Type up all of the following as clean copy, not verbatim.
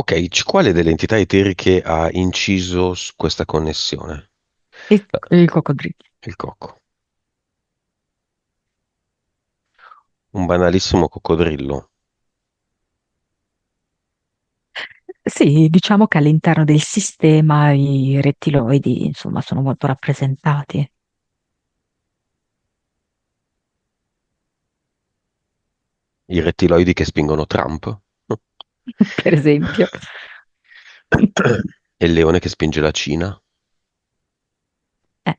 Ok, quale delle entità eteriche ha inciso su questa connessione? Il coccodrillo. Il cocco. Un banalissimo coccodrillo. Sì, diciamo che all'interno del sistema i rettiloidi, insomma, sono molto rappresentati, I rettiloidi che spingono Trump? per esempio. E il leone che spinge la Cina? Eh,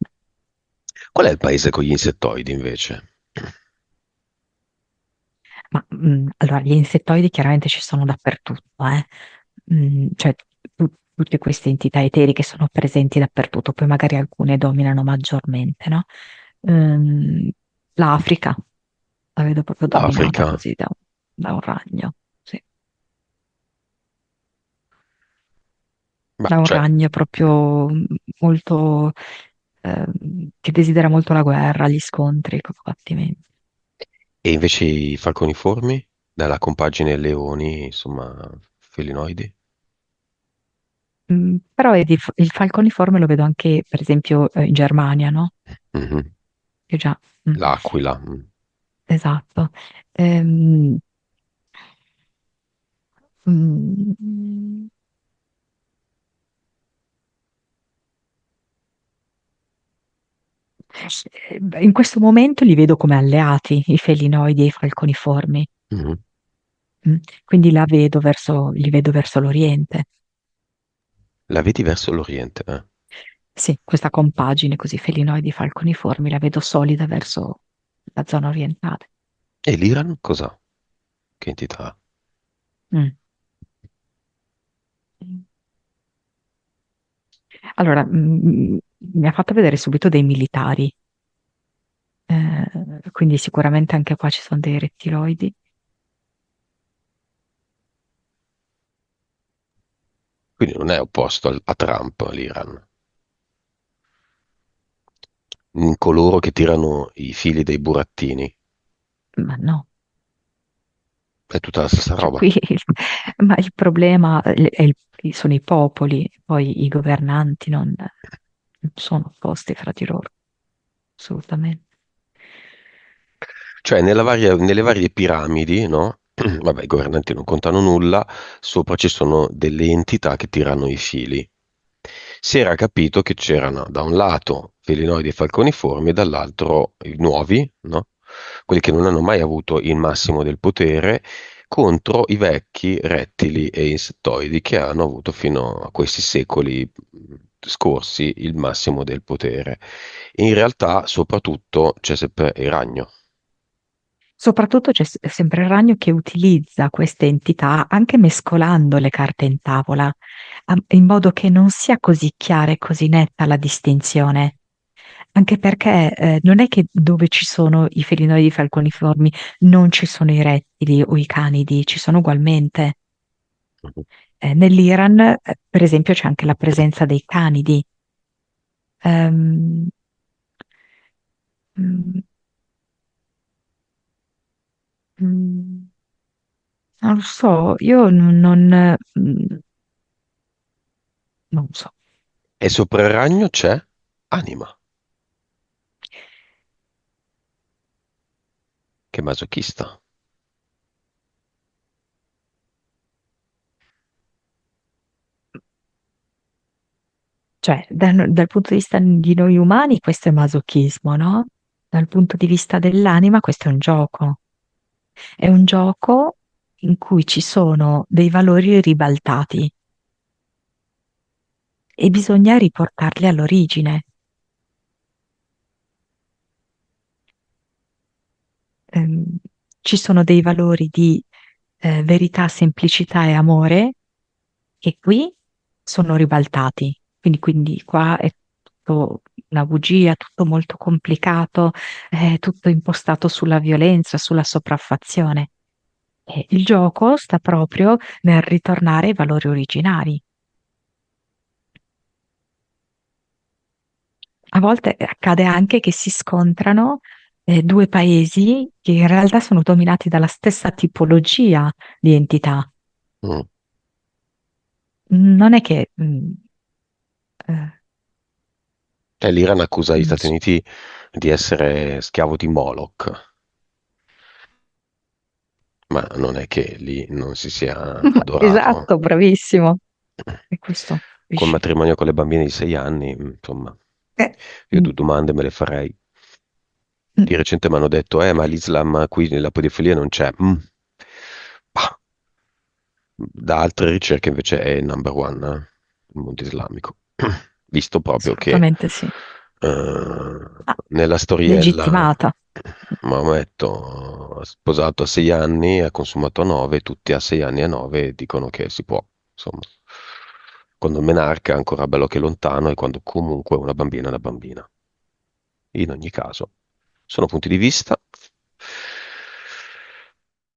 Qual è il paese con gli insettoidi invece? ma allora, gli insettoidi chiaramente ci sono dappertutto, eh. Cioè tutte queste entità eteriche sono presenti dappertutto, poi magari alcune dominano maggiormente, no? Ehm, L'Africa la vedo proprio dominata L'Africa. così da un ragno, sì. Ma Da un cioè, ragno proprio molto, che desidera molto la guerra, gli scontri, i combattimenti. e invece i falconiformi? Dalla compagine leoni, insomma, felinoidi? Però vedi, il falconiforme lo vedo anche, per esempio, in Germania, no? Mhm. Che già, mm, L'aquila. Mm. esatto. Ehm, mm, in questo momento li vedo come alleati, i felinoidi e i falconiformi. Mhm. Quindi li vedo verso l'Oriente. La vedi verso l'Oriente, eh? Sì, questa compagine così felinoidi falconiformi la vedo solida verso la zona orientale. E l'Iran cos'ha? Che entità ha? Mm. Allora, mi ha fatto vedere subito dei militari, quindi sicuramente anche qua ci sono dei rettiloidi. Quindi non è opposto a Trump, l'Iran. Coloro che tirano i fili dei burattini. Ma no, È tutta la stessa cioè roba. qui ma il problema sono i popoli, poi i governanti non sono opposti fra di loro, assolutamente. Cioè, nelle varie piramidi, no? Vabbè, i governanti non contano nulla, sopra ci sono delle entità che tirano i fili. Si era capito che c'erano da un lato felinoidi e falconiformi e dall'altro i nuovi, no? Quelli che non hanno mai avuto il massimo del potere, contro i vecchi rettili e insettoidi che hanno avuto fino a questi secoli scorsi il massimo del potere. In realtà, soprattutto, c'è sempre il ragno. Soprattutto c'è sempre il ragno che utilizza queste entità anche mescolando le carte in tavola, in modo che non sia così chiara e così netta la distinzione. Anche perché non è che dove ci sono i felinoidi falconiformi non ci sono i rettili o i canidi, ci sono ugualmente. Nell'Iran, per esempio, c'è anche la presenza dei canidi. Ehm, mm, mm, non lo so, io non so. E sopra il ragno c'è anima, che masochista. Cioè, dal punto di vista di noi umani, questo è masochismo, no? Dal punto di vista dell'anima, questo è un gioco. È un gioco in cui ci sono dei valori ribaltati e bisogna riportarli all'origine. Ehm, Ci sono dei valori di verità, semplicità e amore che qui sono ribaltati. Quindi qua è tutto una bugia, tutto molto complicato, è tutto impostato sulla violenza, sulla sopraffazione. E il gioco sta proprio nel ritornare ai valori originari. A volte accade anche che si scontrano due paesi che in realtà sono dominati dalla stessa tipologia di entità. Mm. non è che eh, L'Iran accusa gli non Stati so. Uniti di essere schiavo di Moloch, ma non è che lì non si sia adorato. Esatto, bravissimo. E questo, Col capisci? matrimonio con le bambine di 6 anni, insomma, Eh, io mm, due domande me le farei. mm, Di recente mi hanno detto, ma l'Islam qui nella pedofilia non c'è. Bah, da altre ricerche invece è il number one, il mondo islamico. Visto proprio che assolutamente sì. Ah, nella storiella legittimata. Maometto ha sposato a 6 anni, ha consumato a 9, tutti a 6 anni e a 9 dicono che si può, insomma. Quando il menarca è ancora bello che lontano e quando comunque una bambina è una bambina. In ogni caso, sono punti di vista.